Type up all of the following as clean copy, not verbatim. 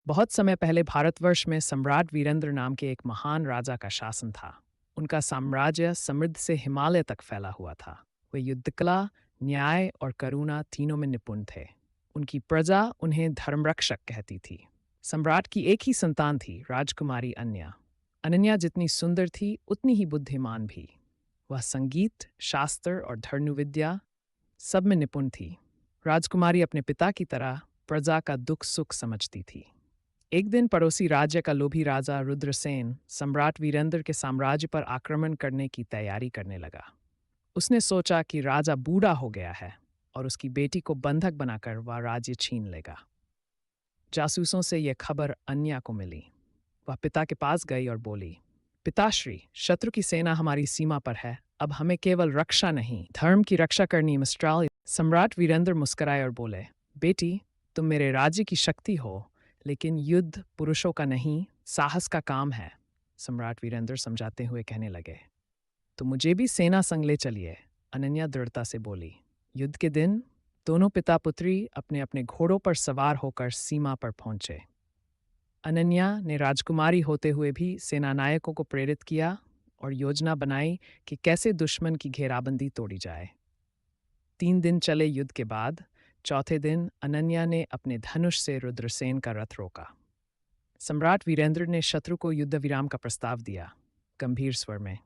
बहुत समय पहले भारतवर्ष में सम्राट वीरेंद्र नाम के एक महान राजा का शासन था। उनका साम्राज्य समृद्ध से हिमालय तक फैला हुआ था। वे युद्धकला, न्याय और करुणा तीनों में निपुण थे। उनकी प्रजा उन्हें धर्मरक्षक कहती थी। सम्राट की एक ही संतान थी, राजकुमारी अन्या। अनन्या जितनी सुंदर थी, उतनी ही बुद्धिमान भी। वह संगीत, शास्त्र और धनुर्विद्या सब में निपुण थी। राजकुमारी अपने पिता की तरह प्रजा का दुख सुख समझती थी। एक दिन पड़ोसी राज्य का लोभी राजा रुद्रसेन सम्राट वीरेंद्र के साम्राज्य पर आक्रमण करने की तैयारी करने लगा। उसने सोचा कि राजा बूढ़ा हो गया है और उसकी बेटी को बंधक बनाकर वह राज्य छीन लेगा। जासूसों से यह खबर अन्या को मिली। वह पिता के पास गई और बोली, पिताश्री, शत्रु की सेना हमारी सीमा पर है। अब हमें केवल रक्षा नहीं, धर्म की रक्षा करनी मिस्ट्राल। सम्राट वीरेंद्र मुस्कुराए और बोले, बेटी, तुम मेरे राज्य की शक्ति हो, लेकिन युद्ध पुरुषों का नहीं, साहस का काम है। सम्राट वीरेंद्र समझाते हुए कहने लगे, तो मुझे भी सेना संग ले चलिए। अनन्या दृढ़ता से बोली। युद्ध के दिन दोनों पिता पुत्री अपने अपने घोड़ों पर सवार होकर सीमा पर पहुंचे। अनन्या ने राजकुमारी होते हुए भी सेनानायकों को प्रेरित किया और योजना बनाई कि कैसे दुश्मन की घेराबंदी तोड़ी जाए। 3 दिन चले युद्ध के बाद चौथे दिन अनन्या ने अपने धनुष से रुद्रसेन का रथ रोका। सम्राट वीरेंद्र ने शत्रु को युद्ध विराम का प्रस्ताव दिया, गंभीर स्वर में,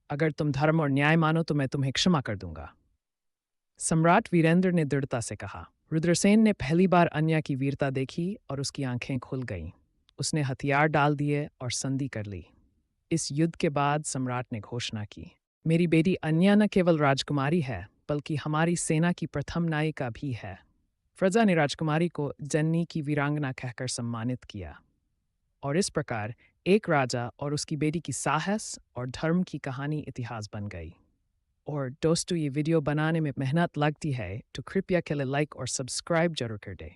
अगर तुम धर्म और न्याय मानो तो मैं तुम्हें क्षमा कर दूंगा। सम्राट वीरेंद्र ने दृढ़ता से कहा। रुद्रसेन ने पहली बार अन्या की वीरता देखी और उसकी आंखें खुल गईं। उसने हथियार डाल दिए और संधि कर ली। इस युद्ध के बाद सम्राट ने घोषणा की, मेरी बेटी अन्या न केवल राजकुमारी है, बल्कि हमारी सेना की प्रथम नायिका भी है। प्रजा ने राजकुमारी को जननी की वीरांगना कहकर सम्मानित किया। और इस प्रकार एक राजा और उसकी बेटी की साहस और धर्म की कहानी इतिहास बन गई। और दोस्तों, ये वीडियो बनाने में मेहनत लगती है, तो कृपया के लिए लाइक और सब्सक्राइब जरूर कर दें।